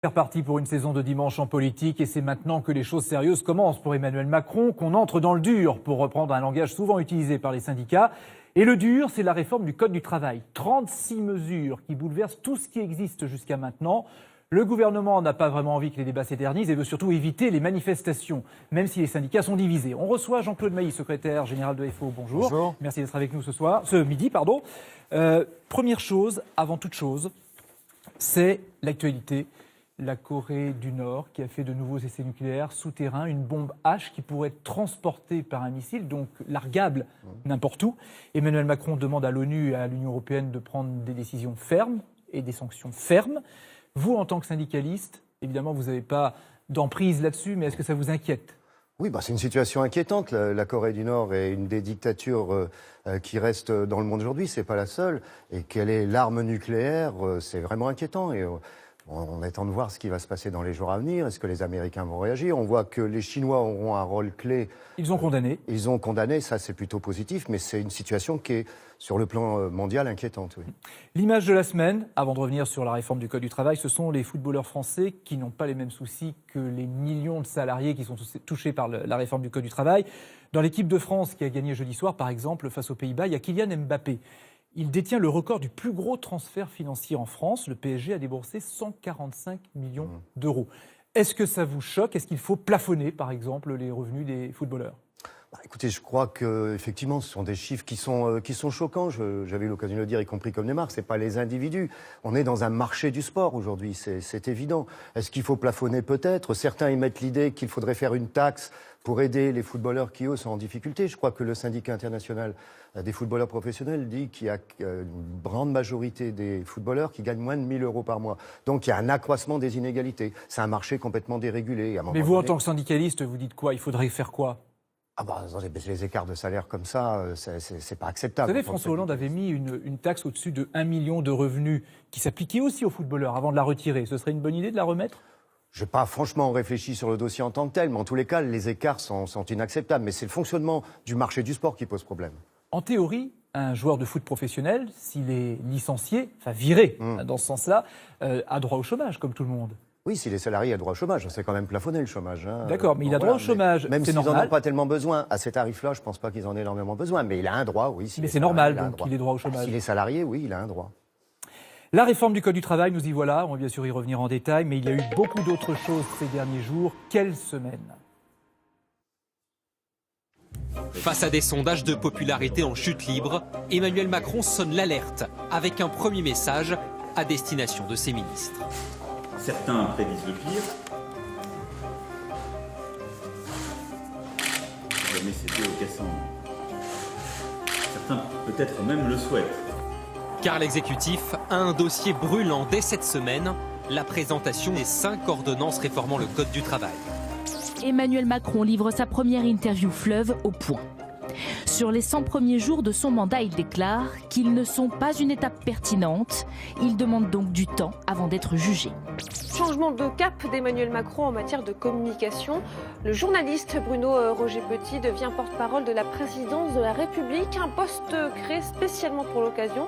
C'est reparti pour une saison de dimanche en politique et c'est maintenant que les choses sérieuses commencent pour Emmanuel Macron, qu'on entre dans le dur, pour reprendre un langage souvent utilisé par les syndicats. Et le dur, c'est la réforme du Code du travail. 36 mesures qui bouleversent tout ce qui existe jusqu'à maintenant. Le gouvernement n'a pas vraiment envie que les débats s'éternisent et veut surtout éviter les manifestations, même si les syndicats sont divisés. On reçoit Jean-Claude Mailly, secrétaire général de FO. Bonjour. Bonjour. Merci d'être avec nous ce midi. Première chose, avant toute chose, c'est l'actualité. La Corée du Nord qui a fait de nouveaux essais nucléaires souterrains, une bombe H qui pourrait être transportée par un missile, donc largable n'importe où. Emmanuel Macron demande à l'ONU et à l'Union européenne de prendre des décisions fermes et des sanctions fermes. Vous, en tant que syndicaliste, évidemment, vous n'avez pas d'emprise là-dessus, mais est-ce que ça vous inquiète ? Oui, c'est une situation inquiétante. La Corée du Nord est une des dictatures qui restent dans le monde aujourd'hui. C'est pas la seule. Et quelle est l'arme nucléaire, c'est vraiment inquiétant. Et on attend de voir ce qui va se passer dans les jours à venir. Est-ce que les Américains vont réagir ? On voit que les Chinois auront un rôle clé. Ils ont condamné. Ils ont condamné, ça c'est plutôt positif, mais c'est une situation qui est, sur le plan mondial, inquiétante. Oui. L'image de la semaine, avant de revenir sur la réforme du Code du travail, ce sont les footballeurs français qui n'ont pas les mêmes soucis que les millions de salariés qui sont touchés par la réforme du Code du travail. Dans l'équipe de France qui a gagné jeudi soir, par exemple, face aux Pays-Bas, il y a Kylian Mbappé. Il détient le record du plus gros transfert financier en France. Le PSG a déboursé 145 millions d'euros. Est-ce que ça vous choque ? Est-ce qu'il faut plafonner, par exemple, les revenus des footballeurs ? Écoutez, je crois qu'effectivement, ce sont des chiffres qui sont choquants. J'avais eu l'occasion de le dire, y compris comme Neymar. C'est pas les individus. On est dans un marché du sport aujourd'hui, c'est évident. Est-ce qu'il faut plafonner ? Peut-être. Certains émettent l'idée qu'il faudrait faire une taxe pour aider les footballeurs qui, eux, sont en difficulté. Je crois que le syndicat international des footballeurs professionnels dit qu'il y a une grande majorité des footballeurs qui gagnent moins de 1 000 euros par mois. Donc il y a un accroissement des inégalités. C'est un marché complètement dérégulé. Mais vous, en tant que syndicaliste, vous dites quoi ? Il faudrait faire quoi ? Les écarts de salaire comme ça, c'est pas acceptable. Vous savez, François Hollande avait mis une taxe au-dessus de 1 million de revenus qui s'appliquait aussi aux footballeurs avant de la retirer. Ce serait une bonne idée de la remettre ? Je n'ai pas franchement réfléchi sur le dossier en tant que tel, mais en tous les cas, les écarts sont inacceptables. Mais c'est le fonctionnement du marché du sport qui pose problème. En théorie, un joueur de foot professionnel, s'il est licencié, enfin viré dans ce sens-là, a droit au chômage, comme tout le monde. Oui, si les salariés ont droit au chômage, c'est quand même plafonné le chômage. D'accord, mais il a droit au chômage. Même s'ils n'en normal. ont pas tellement besoin. À ces tarifs-là, je ne pense pas qu'ils en aient énormément besoin. Mais il a un droit, oui. Mais c'est normal, donc, qu'il ait droit au chômage. S'il est salarié, oui, il a un droit. La réforme du Code du travail, nous y voilà. On va bien sûr y revenir en détail, mais il y a eu beaucoup d'autres choses ces derniers jours. Quelle semaine ? Face à des sondages de popularité en chute libre, Emmanuel Macron sonne l'alerte avec un premier message à destination de ses ministres. Certains prédisent le pire. Jamais céder au cassant. Certains peut-être même le souhaitent. Car l'exécutif a un dossier brûlant dès cette semaine, la présentation des 5 ordonnances réformant le Code du travail. Emmanuel Macron livre sa première interview fleuve au Point. Sur les 100 premiers jours de son mandat, il déclare qu'ils ne sont pas une étape pertinente. Il demande donc du temps avant d'être jugé. Changement de cap d'Emmanuel Macron en matière de communication. Le journaliste Bruno Roger Petit devient porte-parole de la présidence de la République, un poste créé spécialement pour l'occasion.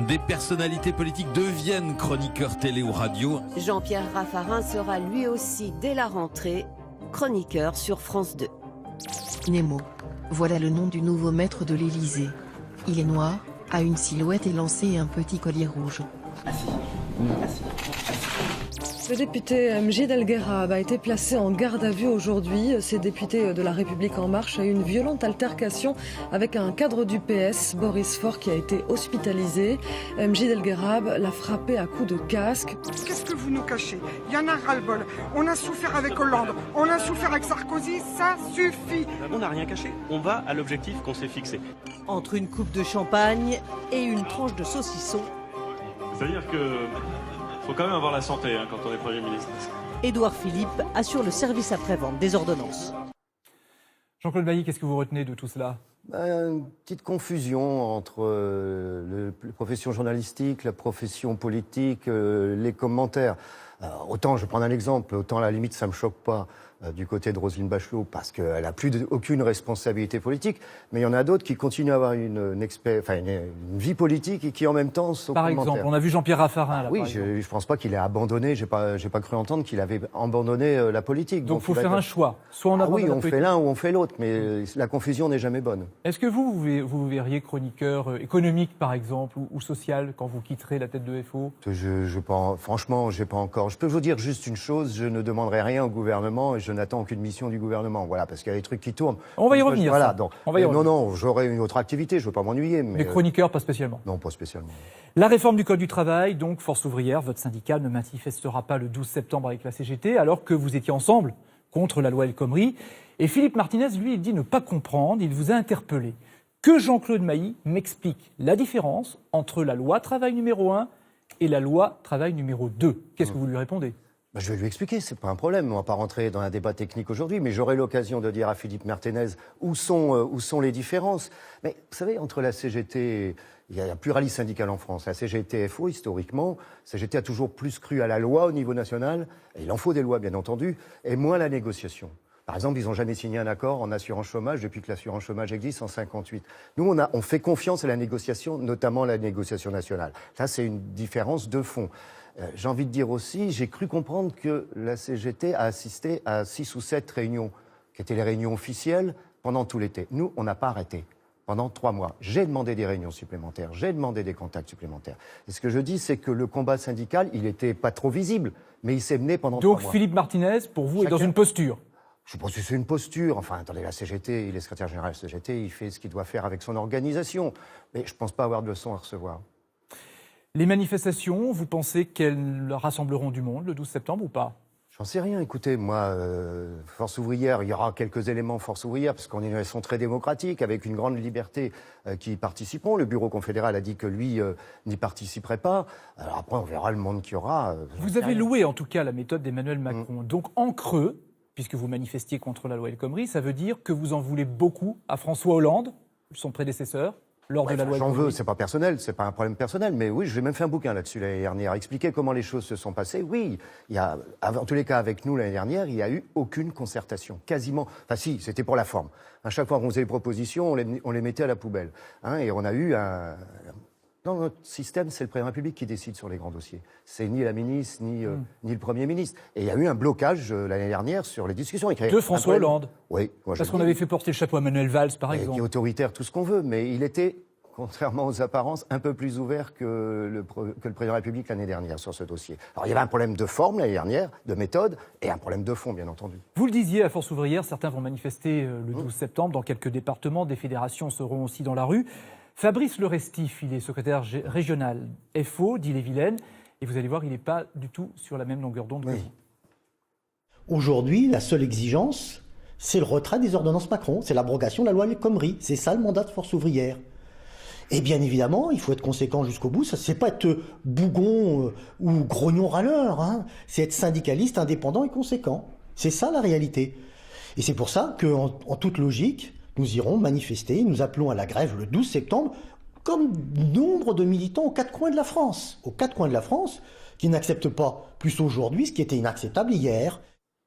Des personnalités politiques deviennent chroniqueurs télé ou radio. Jean-Pierre Raffarin sera lui aussi, dès la rentrée, chroniqueur sur France 2. Nemo. Voilà le nom du nouveau maître de l'Élysée. Il est noir, a une silhouette élancée et un petit collier rouge. Le député Mjid El Guerrab a été placé en garde à vue aujourd'hui. Ces députés de La République En Marche a eu une violente altercation avec un cadre du PS, Boris Faure, qui a été hospitalisé. Mjid El Guerrab l'a frappé à coups de casque. Qu'est-ce que vous nous cachez ? Il y en a ras-le-bol. On a souffert avec Hollande, on a souffert avec Sarkozy, ça suffit. On n'a rien caché, on va à l'objectif qu'on s'est fixé. Entre une coupe de champagne et une tranche de saucisson. C'est-à-dire que faut quand même avoir la santé quand on est Premier ministre. Édouard Philippe assure le service après-vente des ordonnances. Jean-Claude Mailly, qu'est-ce que vous retenez de tout cela ? Une petite confusion entre la profession journalistique, la profession politique, les commentaires. Autant, je vais prendre un exemple, autant à la limite ça me choque pas du côté de Roselyne Bachelot parce qu'elle n'a plus aucune responsabilité politique, mais il y en a d'autres qui continuent à avoir une vie politique et qui en même temps sont Par exemple, on a vu Jean-Pierre Raffarin. Là, oui, je ne pense pas qu'il ait abandonné, j'ai pas cru entendre qu'il avait abandonné la politique. Donc il faut faire un choix, soit on abandonne oui, la on fait l'un ou on fait l'autre, mais la confusion n'est jamais bonne. Est-ce que vous verriez chroniqueur économique, par exemple, ou social, quand vous quitterez la tête de FO? Franchement, j'ai pas encore. Je peux vous dire juste une chose, je ne demanderai rien au gouvernement et je n'attends aucune mission du gouvernement. Voilà, parce qu'il y a des trucs qui tournent. On va y revenir. Voilà, ça. donc, on va y revenir. Non, j'aurai une autre activité, je ne veux pas m'ennuyer. Mais chroniqueur, pas spécialement. Non, pas spécialement. La réforme du Code du travail, donc Force ouvrière, votre syndicat ne manifestera pas le 12 septembre avec la CGT, alors que vous étiez ensemble contre la loi El Khomri. Et Philippe Martinez, lui, il dit ne pas comprendre, il vous a interpellé. Que Jean-Claude Mailly m'explique la différence entre la loi travail numéro 1 et la loi travail numéro 2. Qu'est-ce que vous lui répondez ? Je vais lui expliquer, c'est pas un problème. On va pas rentrer dans un débat technique aujourd'hui, mais j'aurai l'occasion de dire à Philippe Martinez où sont les différences. Mais vous savez, entre la CGT, il y a un pluralisme syndical en France. La CGT FO, historiquement, CGT a toujours plus cru à la loi au niveau national, et il en faut des lois bien entendu, et moins à la négociation. Par exemple, ils n'ont jamais signé un accord en assurance chômage depuis que l'assurance chômage existe en 58. Nous, on fait confiance à la négociation, notamment la négociation nationale. Ça, c'est une différence de fond. J'ai envie de dire aussi, j'ai cru comprendre que la CGT a assisté à 6 ou 7 réunions, qui étaient les réunions officielles, pendant tout l'été. Nous, on n'a pas arrêté. Pendant 3 mois. J'ai demandé des réunions supplémentaires, j'ai demandé des contacts supplémentaires. Et ce que je dis, c'est que le combat syndical, il n'était pas trop visible, mais il s'est mené pendant 3 mois. Donc Philippe Martinez, pour vous, est dans une posture. Je pense que c'est une posture. Enfin, attendez, la CGT, il est secrétaire général de la CGT, il fait ce qu'il doit faire avec son organisation. Mais je ne pense pas avoir de leçons à recevoir. Les manifestations, vous pensez qu'elles rassembleront du monde le 12 septembre ou pas ? J'en sais rien. Écoutez, moi, Force ouvrière, il y aura quelques éléments Force ouvrière, parce qu'on est une nation très démocratique, avec une grande liberté qui y participeront. Le bureau confédéral a dit que lui n'y participerait pas. Alors après, on verra le monde qu'il y aura. Vous avez loué, en tout cas, la méthode d'Emmanuel Macron. Donc, en creux, puisque vous manifestiez contre la loi El Khomri, ça veut dire que vous en voulez beaucoup à François Hollande, son prédécesseur, lors de la loi El Khomri. J'en veux, c'est pas personnel, c'est pas un problème personnel, mais oui, j'ai même fait un bouquin là-dessus l'année dernière, expliquer comment les choses se sont passées. Oui, il y a, en tous les cas avec nous l'année dernière, il n'y a eu aucune concertation, quasiment. Enfin si, c'était pour la forme. À chaque fois qu'on faisait des propositions, on les mettait à la poubelle. Et on a eu un... Dans notre système, c'est le président de la République qui décide sur les grands dossiers. C'est ni la ministre, ni le Premier ministre. Et il y a eu un blocage l'année dernière sur les discussions. De François Hollande. Oui. Parce qu'on avait fait porter le chapeau à Manuel Valls, par exemple. Qui est autoritaire, tout ce qu'on veut. Mais il était, contrairement aux apparences, un peu plus ouvert que le président de la République l'année dernière sur ce dossier. Alors il y avait un problème de forme l'année dernière, de méthode, et un problème de fond, bien entendu. Vous le disiez, à Force ouvrière, certains vont manifester le 12 septembre. Dans quelques départements, des fédérations seront aussi dans la rue. Fabrice Lerestif, il est secrétaire régional FO d'Ille-et-Vilaine, et vous allez voir, il n'est pas du tout sur la même longueur d'onde que vous. Aujourd'hui, la seule exigence, c'est le retrait des ordonnances Macron, c'est l'abrogation de la loi El Khomri. C'est ça le mandat de Force ouvrière. Et bien évidemment, il faut être conséquent jusqu'au bout. Ça, c'est pas être bougon ou grognon râleur, c'est être syndicaliste, indépendant et conséquent. C'est ça la réalité. Et c'est pour ça qu'en toute logique, nous irons manifester, nous appelons à la grève le 12 septembre, comme nombre de militants aux 4 coins de la France. Aux 4 coins de la France, qui n'acceptent pas plus aujourd'hui ce qui était inacceptable hier.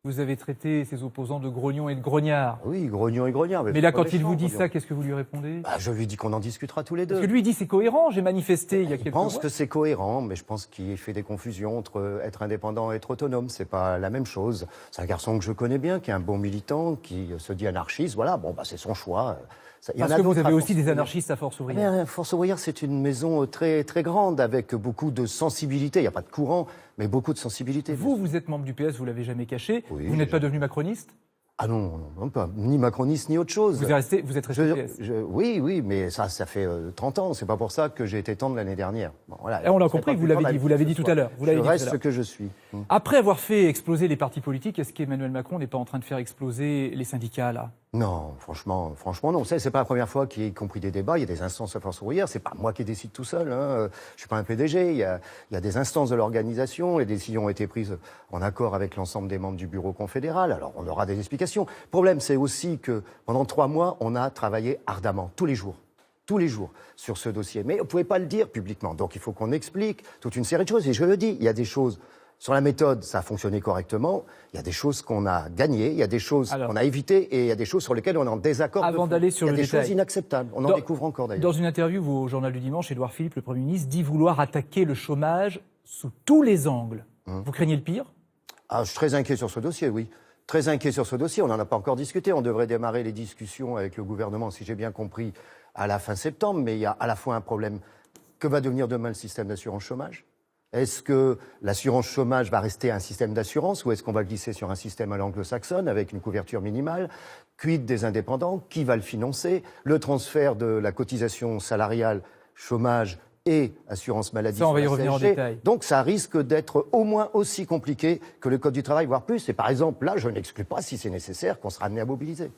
Vous avez traité ses opposants de grognons et de grognards. Oui, grognons et grognards. Mais là, quand il vous dit ça, qu'est-ce que vous lui répondez ? Je lui dis qu'on en discutera tous les deux. Parce que lui, il dit c'est cohérent, j'ai manifesté il y a quelques mois. Je pense que c'est cohérent, mais je pense qu'il fait des confusions entre être indépendant et être autonome. C'est pas la même chose. C'est un garçon que je connais bien, qui est un bon militant, qui se dit anarchiste. Voilà, c'est son choix. Parce que vous avez aussi des anarchistes à Force ouvrière. Force ouvrière, c'est une maison très, très grande, avec beaucoup de sensibilité. Il n'y a pas de courant, mais beaucoup de sensibilité. Vous êtes membre du PS, vous ne l'avez jamais caché. Oui, vous n'êtes pas devenu macroniste ? Ah non, pas. Ni macroniste, ni autre chose. Vous êtes resté PS. Oui, mais ça fait 30 ans. C'est pas pour ça que j'ai été tendre l'année dernière. Bon, voilà, et on l'a compris, vous l'avez dit tout à l'heure. Je reste ce que je suis. Après avoir fait exploser les partis politiques, est-ce qu'Emmanuel Macron n'est pas en train de faire exploser les syndicats, là ? Non, franchement non. C'est pas la première fois qu'il y a compris des débats. Il y a des instances de Force ouvrière. C'est pas moi qui décide tout seul. Je suis pas un PDG. Il y a des instances de l'organisation. Les décisions ont été prises en accord avec l'ensemble des membres du bureau confédéral. Alors on aura des explications. Le problème, c'est aussi que pendant 3 mois, on a travaillé ardemment, tous les jours, sur ce dossier. Mais on ne pouvait pas le dire publiquement. Donc il faut qu'on explique toute une série de choses. Et je le dis, il y a des choses Sur la méthode, ça a fonctionné correctement. Il y a des choses qu'on a gagnées, il y a des choses qu'on a évitées et il y a des choses sur lesquelles on est en désaccord. Avant d'aller sur le détail. Il y a des choses inacceptables. On en découvre encore d'ailleurs. Dans une interview au Journal du Dimanche, Édouard Philippe, le Premier ministre, dit vouloir attaquer le chômage sous tous les angles. Vous craignez le pire ? Je suis très inquiet sur ce dossier, oui. Très inquiet sur ce dossier. On n'en a pas encore discuté. On devrait démarrer les discussions avec le gouvernement, si j'ai bien compris, à la fin septembre. Mais il y a à la fois un problème. Que va devenir demain le système d'assurance chômage ? Est-ce que l'assurance chômage va rester un système d'assurance ou est-ce qu'on va glisser sur un système à l'anglo-saxonne avec une couverture minimale ? Quid des indépendants ? Qui va le financer ? Le transfert de la cotisation salariale chômage et assurance maladie. Ça, on va y revenir en détail. Donc ça risque d'être au moins aussi compliqué que le Code du travail, voire plus. Et par exemple, là, je n'exclus pas, si c'est nécessaire, qu'on sera amené à mobiliser.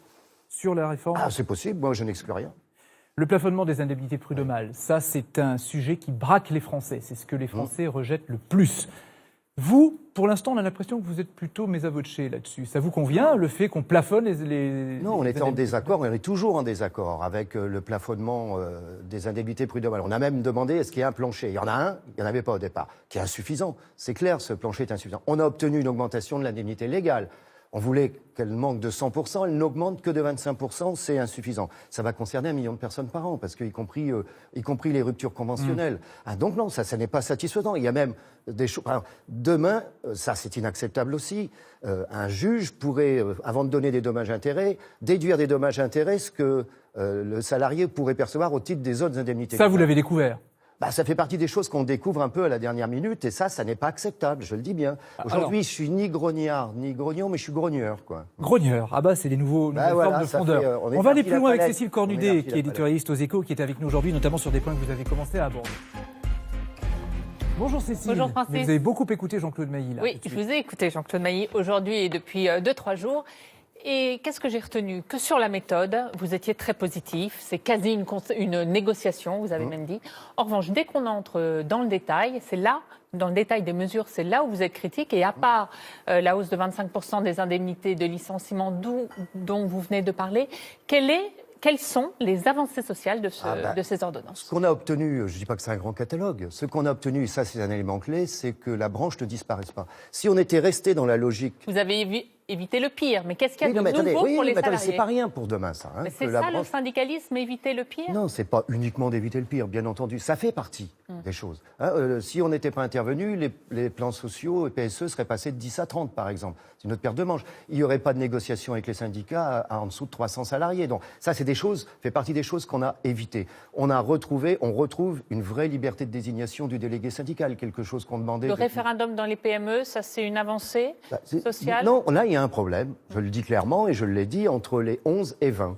Sur la réforme ? C'est possible, moi je n'exclus rien. Le plafonnement des indemnités prud'homales, ça c'est un sujet qui braque les Français. C'est ce que les Français rejettent le plus. Vous, pour l'instant, on a l'impression que vous êtes plutôt voce là-dessus. Ça vous convient, le fait qu'on plafonne les Non, on était en désaccord, et on est toujours en désaccord avec le plafonnement des indemnités prud'homales. On a même demandé, est-ce qu'il y a un plancher ? Il y en a un, il n'y en avait pas au départ, qui est insuffisant. C'est clair, ce plancher est insuffisant. On a obtenu une augmentation de l'indemnité légale. On voulait qu'elle manque de 100%, elle n'augmente que de 25%, c'est insuffisant. Ça va concerner 1 million de personnes par an, parce que y compris les ruptures conventionnelles. Donc non, ça n'est pas satisfaisant. Il y a même des choses... Demain, ça c'est inacceptable aussi, un juge pourrait, avant de donner des dommages-intérêts, déduire des dommages-intérêts ce que le salarié pourrait percevoir au titre des autres indemnités. Ça, vous l'avez découvert ? Ça fait partie des choses qu'on découvre un peu à la dernière minute, et ça n'est pas acceptable, je le dis bien. Aujourd'hui, je suis ni grognard, ni grognon, mais je suis grogneur, quoi. Grogneur, c'est les nouvelles formes de frondeur. On va aller plus loin avec Cécile Cornudet, qui est éditorialiste aux Échos, qui est avec nous aujourd'hui, notamment sur des points que vous avez commencé à aborder. Bonjour Cécile. Bonjour Francis. Vous avez beaucoup écouté Jean-Claude Mailly, là. Oui, je vous ai écouté Jean-Claude Mailly aujourd'hui et depuis 2-3 jours. Et qu'est-ce que j'ai retenu ? Que sur la méthode, vous étiez très positif. C'est quasi une négociation, vous avez même dit. En revanche, dès qu'on entre dans le détail, c'est là, dans le détail des mesures, c'est là où vous êtes critique. Et à part la hausse de 25% des indemnités de licenciement dont vous venez de parler, quelles sont les avancées sociales de ces ordonnances ? Ce qu'on a obtenu, je ne dis pas que c'est un grand catalogue, ce qu'on a obtenu, et ça c'est un élément clé, c'est que la branche ne disparaisse pas. Si on était resté dans la logique... Vous avez évité le pire, mais qu'est-ce qu'il y a de nouveau pour les salariés ? C'est pas rien pour demain, ça. Mais c'est ça le syndicalisme, éviter le pire ? Non, c'est pas uniquement d'éviter le pire, bien entendu. Ça fait partie des choses. Si on n'était pas intervenu, les plans sociaux et PSE seraient passés de 10 à 30, par exemple. C'est une autre paire de manches. Il n'y aurait pas de négociation avec les syndicats en dessous de 300 salariés. Donc ça, fait partie des choses qu'on a évitées. On retrouve une vraie liberté de désignation du délégué syndical, quelque chose qu'on demandait. Le référendum dans les PME, ça c'est une avancée sociale ? Non, là il y a un problème, je le dis clairement et je l'ai dit, entre les 11 et 20.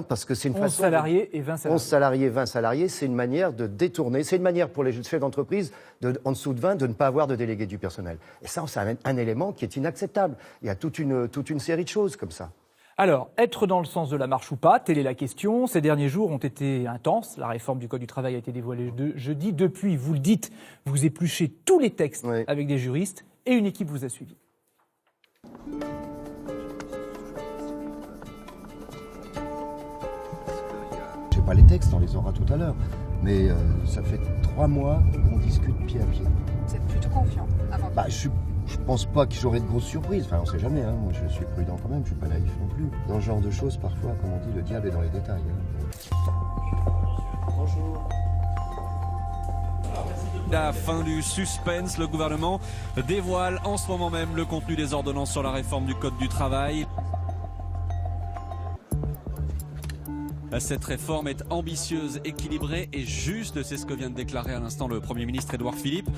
Parce que c'est une 11 salariés et 20 salariés. 11 salariés, 20 salariés, c'est une manière de détourner, c'est une manière pour les chefs d'entreprise, en dessous de 20, de ne pas avoir de délégué du personnel. Et ça, c'est un élément qui est inacceptable. Il y a toute une série de choses comme ça. Alors, être dans le sens de la marche ou pas, telle est la question. Ces derniers jours ont été intenses. La réforme du Code du travail a été dévoilée jeudi. Depuis, vous le dites, vous épluchez tous les textes avec des juristes et une équipe vous a suivi. Pas les textes, on les aura tout à l'heure. Mais ça fait 3 mois qu'on discute pied à pied. Vous êtes plutôt confiant avant je pense pas que j'aurai de grosses surprises. Enfin, on sait jamais. Moi, je suis prudent quand même. Je suis pas naïf non plus. Dans ce genre de choses, parfois, comme on dit, le diable est dans les détails. Bonjour. La fin du suspense, le gouvernement dévoile en ce moment même le contenu des ordonnances sur la réforme du Code du travail. Cette réforme est ambitieuse, équilibrée et juste, c'est ce que vient de déclarer à l'instant le Premier ministre Édouard Philippe.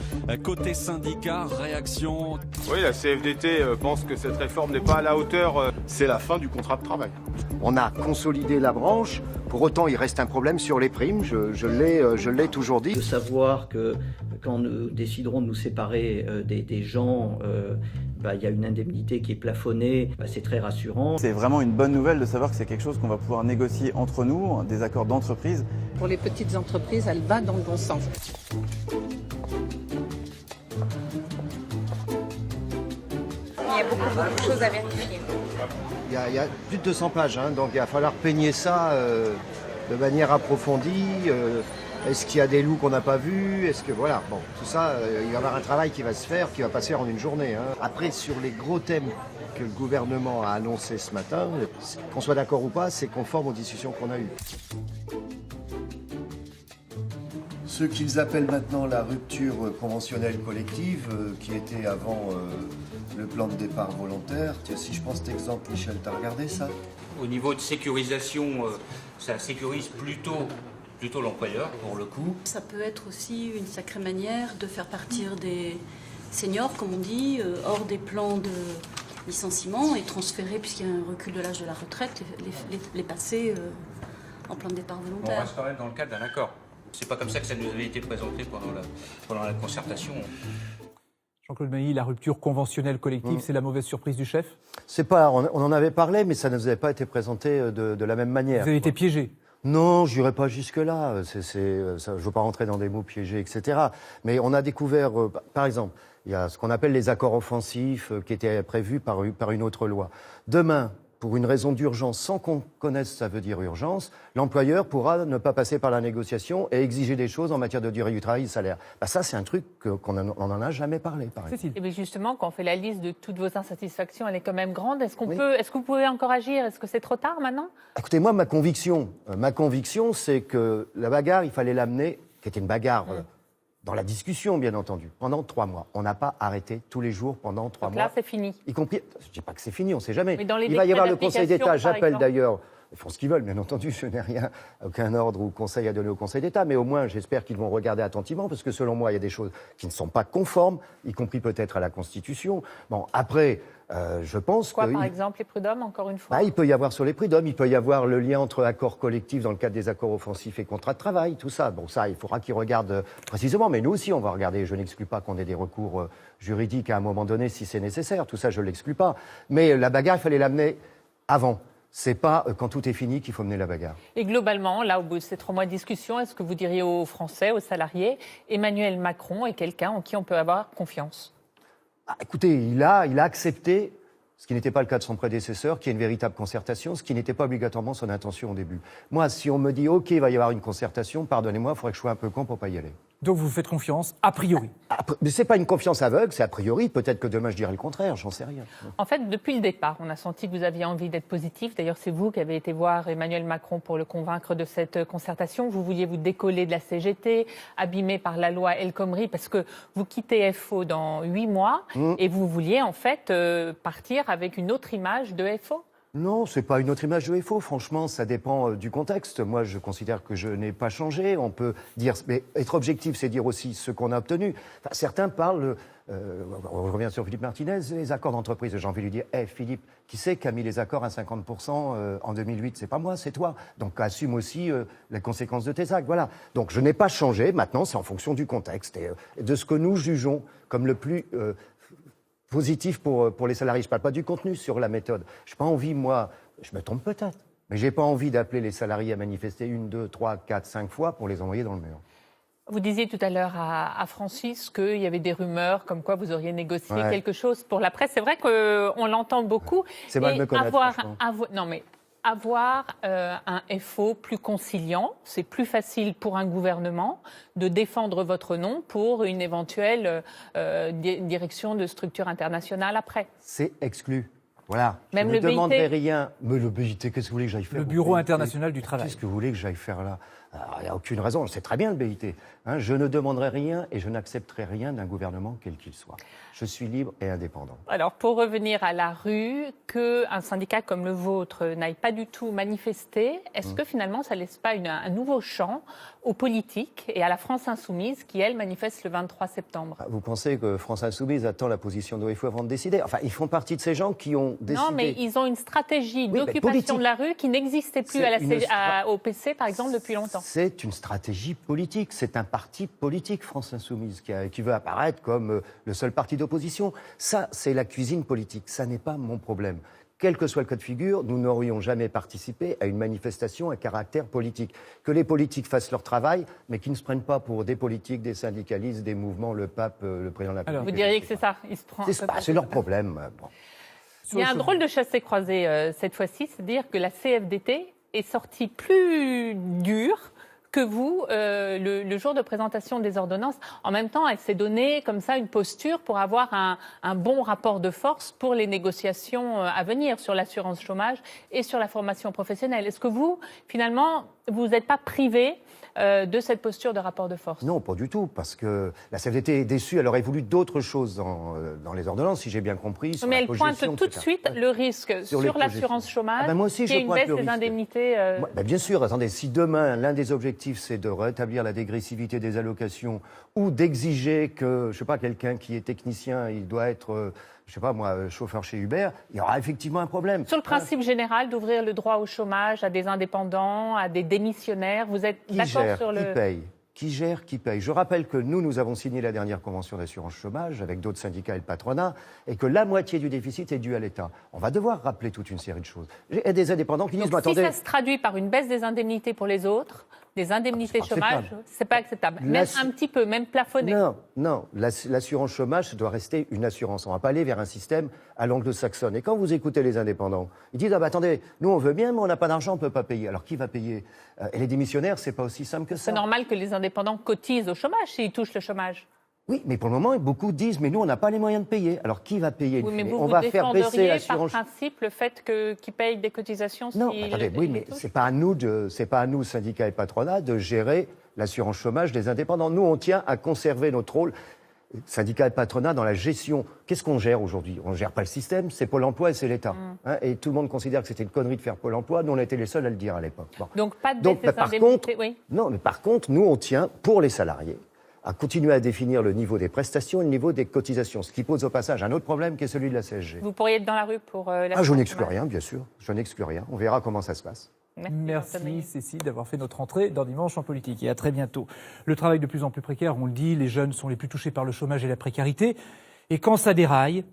Côté syndicat, réaction... Oui, la CFDT pense que cette réforme n'est pas à la hauteur, c'est la fin du contrat de travail. On a consolidé la branche, pour autant il reste un problème sur les primes, je l'ai toujours dit. De savoir que quand nous déciderons de nous séparer des gens... il y a une indemnité qui est plafonnée, c'est très rassurant. C'est vraiment une bonne nouvelle de savoir que c'est quelque chose qu'on va pouvoir négocier entre nous, des accords d'entreprise. Pour les petites entreprises, elle va dans le bon sens. Il y a beaucoup de choses à vérifier. Il y a plus de 200 pages, donc il va falloir peigner ça de manière approfondie. Est-ce qu'il y a des loups qu'on n'a pas vus? Est-ce que voilà, bon, tout ça, il va y avoir un travail qui va se faire, qui va passer en une journée. Hein. Après, sur les gros thèmes que le gouvernement a annoncés ce matin, qu'on soit d'accord ou pas, c'est conforme aux discussions qu'on a eues. Ce qu'ils appellent maintenant la rupture conventionnelle collective, qui était avant le plan de départ volontaire. Tiens, si je prends cet exemple, Michel, t'as regardé ça? Au niveau de sécurisation, ça sécurise plutôt l'employeur, pour le coup. Ça peut être aussi une sacrée manière de faire partir des seniors, comme on dit, hors des plans de licenciement et transférer, puisqu'il y a un recul de l'âge de la retraite, les passer en plan de départ volontaire. On reste quand même dans le cadre d'un accord. C'est pas comme ça que ça nous avait été présenté pendant la concertation. Jean-Claude Mailly, la rupture conventionnelle collective, c'est la mauvaise surprise du chef? C'est pas, on en avait parlé, mais ça ne nous avait pas été présenté de la même manière. Vous avez été piégé? Non, je n'irai pas jusque-là. Je ne veux pas rentrer dans des mots piégés, etc. Mais on a découvert, par exemple, il y a ce qu'on appelle les accords offensifs qui étaient prévus par une autre loi. Demain, pour une raison d'urgence, sans qu'on connaisse ça veut dire urgence, l'employeur pourra ne pas passer par la négociation et exiger des choses en matière de durée du travail et de salaire. Ben ça, c'est un truc qu'on n'en a jamais parlé, par exemple. Et bien justement, quand on fait la liste de toutes vos insatisfactions, elle est quand même grande. Est-ce que vous pouvez encore agir? Est-ce que c'est trop tard maintenant? Écoutez, moi, ma conviction, c'est que la bagarre, il fallait l'amener, qui était une bagarre dans la discussion, bien entendu, pendant 3 mois. On n'a pas arrêté tous les jours pendant 3 mois. Là, c'est fini. Y compris, je ne dis pas que c'est fini, on ne sait jamais. Mais dans les il va y avoir le décrets Conseil d'État, j'appelle exemple. d'ailleurs, ils font ce qu'ils veulent, bien entendu, je n'ai aucun ordre ou conseil à donner au Conseil d'État, mais au moins, j'espère qu'ils vont regarder attentivement, parce que selon moi, il y a des choses qui ne sont pas conformes, y compris peut-être à la Constitution. Bon, après, je pense que... par exemple, les prud'hommes, encore une fois? Il peut y avoir sur les prud'hommes, il peut y avoir le lien entre accords collectifs dans le cadre des accords offensifs et contrats de travail, tout ça. Bon, ça, il faudra qu'ils regardent précisément, mais nous aussi, on va regarder. Je n'exclus pas qu'on ait des recours juridiques à un moment donné, si c'est nécessaire. Tout ça, je ne l'exclus pas. Mais la bagarre, il fallait l'amener avant. C'est pas quand tout est fini qu'il faut mener la bagarre. Et globalement, là, au bout de ces 3 mois de discussion, est-ce que vous diriez aux Français, aux salariés, Emmanuel Macron est quelqu'un en qui on peut avoir confiance? Écoutez, il a accepté, ce qui n'était pas le cas de son prédécesseur, qui est une véritable concertation, ce qui n'était pas obligatoirement son intention au début. Moi, si on me dit « OK, il va y avoir une concertation », pardonnez-moi, il faudrait que je sois un peu con pour pas y aller. Donc vous faites confiance, a priori? Mais c'est pas une confiance aveugle, c'est a priori. Peut-être que demain je dirai le contraire, j'en sais rien. En fait, depuis le départ, on a senti que vous aviez envie d'être positif. D'ailleurs, c'est vous qui avez été voir Emmanuel Macron pour le convaincre de cette concertation. Vous vouliez vous décoller de la CGT, abîmé par la loi El Khomri, parce que vous quittez FO dans 8 mois et vous vouliez en fait partir avec une autre image de FO. Non, c'est pas une autre image de FO. Franchement, ça dépend du contexte. Moi, je considère que je n'ai pas changé. On peut dire, mais être objectif, c'est dire aussi ce qu'on a obtenu. Enfin, certains parlent, on revient sur Philippe Martinez, les accords d'entreprise. J'ai envie de lui dire, Philippe, qui c'est qui a mis les accords à 50% en 2008? C'est pas moi, c'est toi. Donc, assume aussi les conséquences de tes actes. Voilà. Donc, je n'ai pas changé. Maintenant, c'est en fonction du contexte et de ce que nous jugeons comme le plus positif pour les salariés. Je ne parle pas du contenu, sur la méthode. Je n'ai pas envie, moi, je me trompe peut-être, mais je n'ai pas envie d'appeler les salariés à manifester 1, 2, 3, 4, 5 fois pour les envoyer dans le mur. Vous disiez tout à l'heure à Francis qu'il y avait des rumeurs comme quoi vous auriez négocié quelque chose pour la presse. C'est vrai qu'on l'entend beaucoup. C'est mal de me connaître, non, mais avoir un FO plus conciliant, c'est plus facile pour un gouvernement de défendre votre nom pour une éventuelle direction de structure internationale après. C'est exclu. Voilà. Même je ne demanderai rien. Mais le BIT, qu'est-ce que vous voulez que j'aille faire? Le Bureau international du travail. Qu'est-ce que vous voulez que j'aille faire là? Il n'y a aucune raison. C'est très bien le BIT. Je ne demanderai rien et je n'accepterai rien d'un gouvernement quel qu'il soit. Je suis libre et indépendant. Alors, pour revenir à la rue, qu'un syndicat comme le vôtre n'aille pas du tout manifester, est-ce que finalement ça ne laisse pas un nouveau champ aux politiques et à la France Insoumise qui, elle, manifeste le 23 septembre? Vous pensez que France Insoumise attend la position d'OFO avant de décider? Enfin, ils font partie de ces gens qui ont décidé. Non, mais ils ont une stratégie d'occupation de la rue qui n'existait plus au PC, par exemple, depuis longtemps. C'est une stratégie politique. C'est un parti politique, France Insoumise, qui veut apparaître comme le seul parti d'opposition. Ça, c'est la cuisine politique. Ça n'est pas mon problème. Quel que soit le cas de figure, nous n'aurions jamais participé à une manifestation à caractère politique. Que les politiques fassent leur travail, mais qu'ils ne se prennent pas pour des politiques, des syndicalistes, des mouvements, le pape, le président de la République. Vous diriez que c'est ça? C'est leur problème. Bon. Il y a un drôle de chassé-croisé cette fois-ci, c'est-à-dire que la CFDT est sortie plus dure que vous, le jour de présentation des ordonnances. En même temps, elle s'est donnée comme ça une posture pour avoir un bon rapport de force pour les négociations à venir sur l'assurance chômage et sur la formation professionnelle. Est-ce que vous, finalement, vous n'êtes pas privé de cette posture de rapport de force? Non, pas du tout, parce que la CFDT est déçue. Elle aurait voulu d'autres choses dans les ordonnances, si j'ai bien compris. Sur mais la elle pointe tout de suite le risque sur l'assurance chômage, moi aussi, qu'il y ait une baisse des indemnités. Bien sûr, attendez, si demain, l'un des objectifs, c'est de rétablir la dégressivité des allocations ou d'exiger que, je sais pas, quelqu'un qui est technicien, il doit être... je sais pas moi, chauffeur chez Uber, il y aura effectivement un problème. Sur le principe général d'ouvrir le droit au chômage à des indépendants, à des démissionnaires, vous êtes d'accord sur le... Qui paye ? Qui gère, qui paye. Je rappelle que nous avons signé la dernière convention d'assurance chômage avec d'autres syndicats et le patronat, et que la moitié du déficit est dû à l'État. On va devoir rappeler toute une série de choses. Et des indépendants qui disent, attendez... Si ça se traduit par une baisse des indemnités pour les autres, des indemnités chômage, c'est pas acceptable. Même un petit peu, même plafonné. Non. L'assurance chômage, ça doit rester une assurance. On ne va pas aller vers un système à l'anglo-saxonne. Et quand vous écoutez les indépendants, ils disent, attendez, nous on veut bien, mais on n'a pas d'argent, on ne peut pas payer. Alors qui va payer ? Et les démissionnaires, c'est pas aussi simple que ça. C'est normal que les indépendants cotisent au chômage s'ils touchent le chômage. Oui, mais pour le moment, beaucoup disent, mais nous, on n'a pas les moyens de payer. Alors, qui va payer? Oui, mais vous, on va faire baisser l'assurance. Par principe, le fait qu'ils payent des cotisations. Non, attendez, oui, mais c'est pas à nous, syndicats et patronats, de gérer l'assurance chômage des indépendants. Nous, on tient à conserver notre rôle, syndicats et patronat, dans la gestion. Qu'est-ce qu'on gère aujourd'hui? On ne gère pas le système, c'est Pôle emploi et c'est l'État. Et tout le monde considère que c'était une connerie de faire Pôle emploi. Nous, on a été les seuls à le dire à l'époque. Bon. Donc, pas de baisse des indemnités, oui. Non, mais par contre, nous, on tient, pour les salariés, à continuer à définir le niveau des prestations et le niveau des cotisations, ce qui pose au passage un autre problème qui est celui de la CSG. Vous pourriez être dans la rue pour je n'exclus rien, bien sûr. Je n'exclus rien. On verra comment ça se passe. Merci Cécile d'avoir fait notre entrée dans Dimanche en politique et à très bientôt. Le travail de plus en plus précaire, on le dit, les jeunes sont les plus touchés par le chômage et la précarité. Et quand ça déraille,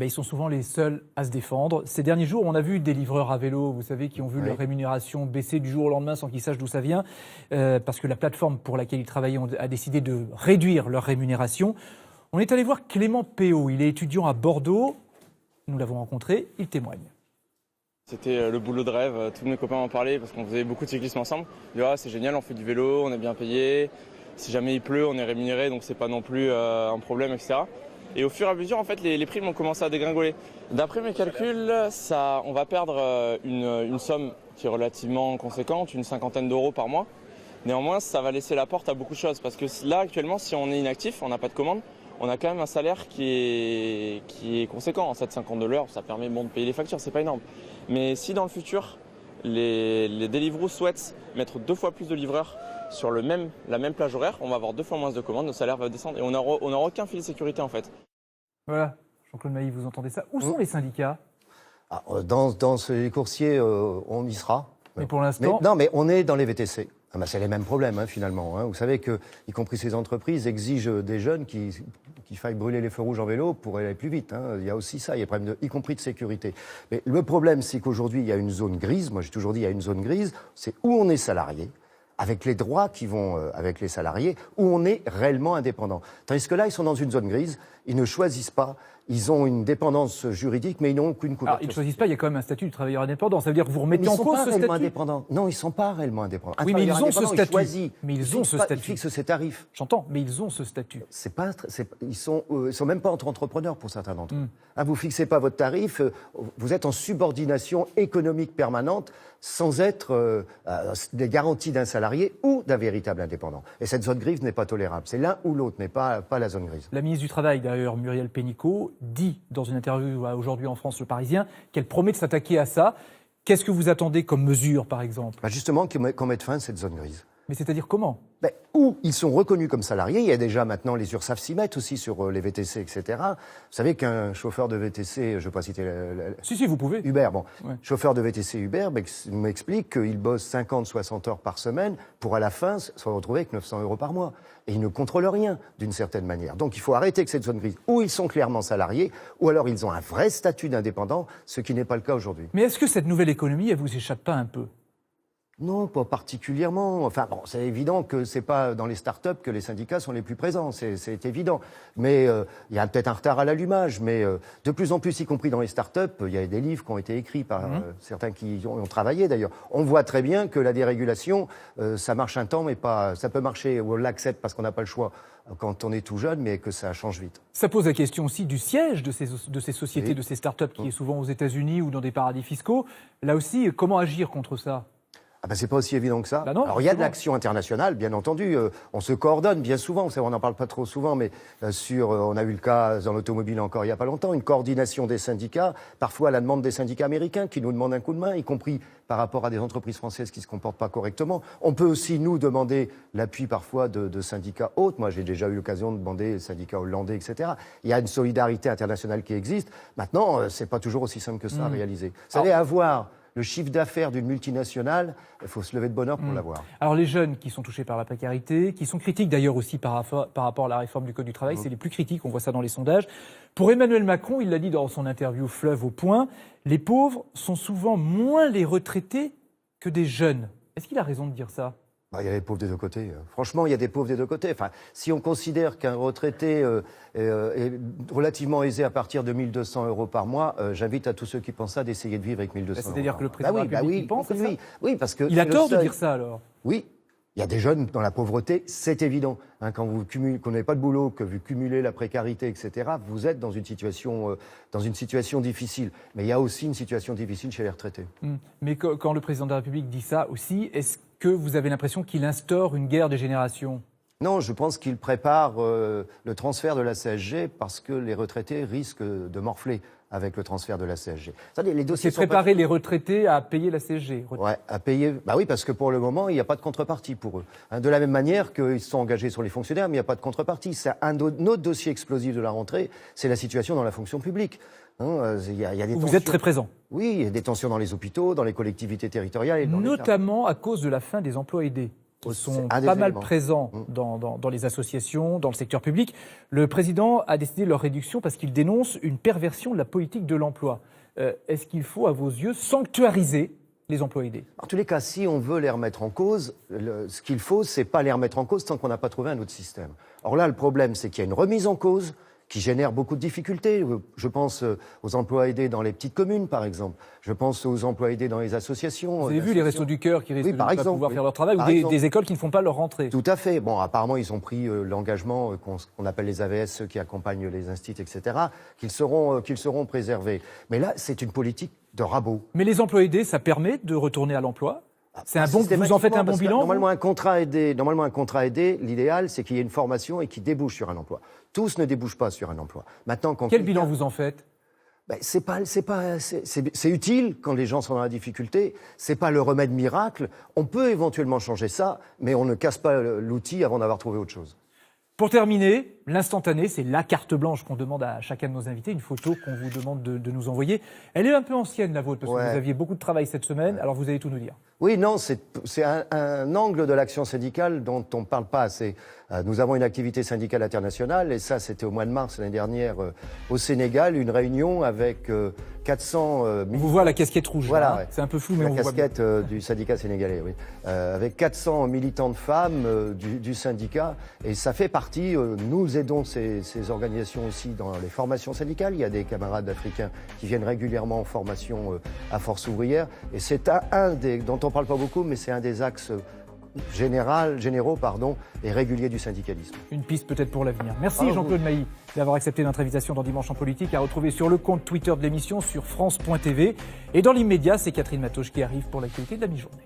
ils sont souvent les seuls à se défendre. Ces derniers jours, on a vu des livreurs à vélo, vous savez, qui ont vu leur rémunération baisser du jour au lendemain sans qu'ils sachent d'où ça vient, parce que la plateforme pour laquelle ils travaillaient a décidé de réduire leur rémunération. On est allé voir Clément Péot, il est étudiant à Bordeaux. Nous l'avons rencontré, il témoigne. C'était le boulot de rêve, tous mes copains m'en parlaient parce qu'on faisait beaucoup de cyclisme ensemble. Ils disaient, c'est génial, on fait du vélo, on est bien payé. Si jamais il pleut, on est rémunéré, donc c'est pas non plus un problème, etc. Et au fur et à mesure, en fait, les primes ont commencé à dégringoler. D'après mes calculs, on va perdre une somme qui est relativement conséquente, une cinquantaine d'euros par mois. Néanmoins, ça va laisser la porte à beaucoup de choses. Parce que là, actuellement, si on est inactif, on n'a pas de commande, on a quand même un salaire qui est conséquent. En 7,50 de l'heure, ça permet de payer les factures, c'est pas énorme. Mais si dans le futur, les Deliveroo souhaitent mettre 2 fois plus de livreurs sur la même plage horaire, on va avoir 2 fois moins de commandes, nos salaires vont descendre et on n'aura aucun filet de sécurité en fait. Voilà, Jean-Claude Mailly, vous entendez ça? Où sont les syndicats? Dans ces coursiers, on y sera. Mais pour l'instant... Mais on est dans les VTC. C'est les mêmes problèmes finalement. Vous savez que, y compris ces entreprises, exigent des jeunes qui faillent brûler les feux rouges en vélo pour aller plus vite. Il y a aussi ça, il y a des problèmes y compris de sécurité. Mais le problème, c'est qu'aujourd'hui, il y a une zone grise. Moi, j'ai toujours dit, il y a une zone grise. C'est où on est salarié, avec les droits qui vont avec les salariés, où on est réellement indépendant. Tandis que là, ils sont dans une zone grise, ils ne choisissent pas, ils ont une dépendance juridique, mais ils n'ont aucune couverture. Alors, ils ne choisissent pas, il y a quand même un statut de travailleur indépendant. Ça veut dire que vous remettez en cause ce statut? Indépendants. Non, ils ne sont pas réellement indépendants. Oui, mais ils ont ce statut. Mais ils ont ce statut. Ils fixent ses tarifs. J'entends, mais ils ont ce statut. Ils sont même pas entrepreneurs pour certains d'entre eux. Vous ne fixez pas votre tarif, vous êtes en subordination économique permanente sans être des garanties d'un salarié ou d'un véritable indépendant. Et cette zone grise n'est pas tolérable. C'est l'un ou l'autre, mais pas la zone grise. La ministre du Travail, d'ailleurs, Muriel Pénicaud, dit dans une interview aujourd'hui en France Le Parisien qu'elle promet de s'attaquer à ça. Qu'est-ce que vous attendez comme mesure, par exemple? Justement, qu'on mette fin à cette zone grise. Mais c'est-à-dire comment? Où ils sont reconnus comme salariés. Il y a déjà maintenant les URSSAF s'y mettent aussi sur les VTC, etc. Vous savez qu'un chauffeur de VTC, je ne vais pas citer... Si, vous pouvez. Uber, chauffeur de VTC Uber m'explique qu'il bosse 50-60 heures par semaine pour à la fin se retrouver avec 900 euros par mois. Et ils ne contrôlent rien, d'une certaine manière. Donc il faut arrêter avec cette zone grise. Ou ils sont clairement salariés, ou alors ils ont un vrai statut d'indépendant, ce qui n'est pas le cas aujourd'hui. Mais est-ce que cette nouvelle économie, elle vous échappe pas un peu? Non, pas particulièrement. Enfin, bon, c'est évident que c'est pas dans les start-up que les syndicats sont les plus présents, c'est évident. Mais il y a peut-être un retard à l'allumage, mais de plus en plus, y compris dans les start-up, il y a des livres qui ont été écrits par certains qui y ont travaillé d'ailleurs. On voit très bien que la dérégulation, ça marche un temps, mais pas. Ça peut marcher, ou on l'accepte parce qu'on n'a pas le choix quand on est tout jeune, mais que ça change vite. Ça pose la question aussi du siège de ces sociétés, de ces start-up qui est souvent aux États-Unis ou dans des paradis fiscaux. Là aussi, comment agir contre ça ? Ah ben c'est pas aussi évident que ça. Bah non, alors il y a de l'action internationale, bien entendu. On se coordonne bien souvent. On n'en parle pas trop souvent, mais on a eu le cas dans l'automobile encore il y a pas longtemps, une coordination des syndicats, parfois à la demande des syndicats américains qui nous demandent un coup de main, y compris par rapport à des entreprises françaises qui se comportent pas correctement. On peut aussi nous demander l'appui parfois de syndicats autres. Moi, j'ai déjà eu l'occasion de demander syndicats hollandais, etc. Il y a une solidarité internationale qui existe. Maintenant, c'est pas toujours aussi simple que ça à réaliser. Vous savez, avoir le chiffre d'affaires d'une multinationale, il faut se lever de bonne heure pour l'avoir. Alors les jeunes qui sont touchés par la précarité, qui sont critiques d'ailleurs aussi par rapport à la réforme du Code du travail, c'est les plus critiques, on voit ça dans les sondages. Pour Emmanuel Macron, il l'a dit dans son interview Fleuve au Point, les pauvres sont souvent moins les retraités que des jeunes. Est-ce qu'il a raison de dire ça ? Il y a des pauvres des deux côtés. Franchement, il y a des pauvres des deux côtés. Enfin, si on considère qu'un retraité est relativement aisé à partir de 1 200 € par mois, j'invite à tous ceux qui pensent ça d'essayer de vivre avec 1 200 €. C'est-à-dire que le président de la République pense ça ? Oui, parce que il a tort de dire ça alors ? Oui. Il y a des jeunes dans la pauvreté, c'est évident. Quand vous n'avez pas de boulot, que vous cumulez la précarité, etc., vous êtes dans une situation difficile. Mais il y a aussi une situation difficile chez les retraités. Mais quand le président de la République dit ça aussi, est-ce que vous avez l'impression qu'il instaure une guerre des générations ? Non, je pense qu'il prépare le transfert de la CSG parce que les retraités risquent de morfler avec le transfert de la CSG. C'est préparer les retraités à payer la CSG. Ouais, à payer. Bah oui, parce que pour le moment, il n'y a pas de contrepartie pour eux. De la même manière qu'ils sont engagés sur les fonctionnaires, mais il n'y a pas de contrepartie. C'est un autre dossier explosif de la rentrée, c'est la situation dans la fonction publique. Il y a des tensions. Vous êtes très présent. Oui, il y a des tensions dans les hôpitaux, dans les collectivités territoriales et dans notamment à cause de la fin des emplois aidés. Ils sont pas mal présents dans les associations, dans le secteur public. Le président a décidé leur réduction parce qu'il dénonce une perversion de la politique de l'emploi. Est-ce qu'il faut, à vos yeux, sanctuariser les emplois aidés ? En tous les cas, si on veut les remettre en cause, ce qu'il faut, c'est pas les remettre en cause tant qu'on n'a pas trouvé un autre système. Or là, le problème, c'est qu'il y a une remise en cause qui génère beaucoup de difficultés. Je pense aux emplois aidés dans les petites communes, par exemple. Je pense aux emplois aidés dans les associations. Vous avez vu les Restos du Cœur qui risquent de ne pas pouvoir faire leur travail, ou des écoles qui ne font pas leur rentrée. Tout à fait. Bon, apparemment, ils ont pris l'engagement qu'on appelle les AVS, ceux qui accompagnent les instituts, etc., qu'ils seront préservés. Mais là, c'est une politique de rabot. Mais les emplois aidés, ça permet de retourner à l'emploi ? Vous en faites un bon bilan ? Normalement, un contrat aidé, l'idéal, c'est qu'il y ait une formation et qu'il débouche sur un emploi. Tous ne débouchent pas sur un emploi. Maintenant, quel bilan vous en faites ? C'est utile quand les gens sont dans la difficulté. C'est pas le remède miracle. On peut éventuellement changer ça, mais on ne casse pas l'outil avant d'avoir trouvé autre chose. Pour terminer, l'instantané, c'est la carte blanche qu'on demande à chacun de nos invités, une photo qu'on vous demande de nous envoyer. Elle est un peu ancienne, la vôtre, parce que vous aviez beaucoup de travail cette semaine, alors vous allez tout nous dire. Oui, non, c'est un angle de l'action syndicale dont on ne parle pas assez. Nous avons une activité syndicale internationale, et ça, c'était au mois de mars l'année dernière au Sénégal, une réunion avec 400... On vous voit la casquette rouge, voilà, c'est un peu flou, mais on voit. La casquette du syndicat sénégalais, oui. Avec 400 militantes femmes du syndicat, et ça fait partie... nous aidons ces organisations aussi dans les formations syndicales. Il y a des camarades africains qui viennent régulièrement en formation à Force ouvrière, et c'est un des... dont on ne parle pas beaucoup, mais c'est un des axes généraux et réguliers du syndicalisme. Une piste peut-être pour l'avenir. Merci Jean-Claude Mailly d'avoir accepté notre invitation dans Dimanche en politique, à retrouver sur le compte Twitter de l'émission, sur France.tv. Et dans l'immédiat, c'est Catherine Matauche qui arrive pour l'actualité de la mi-journée.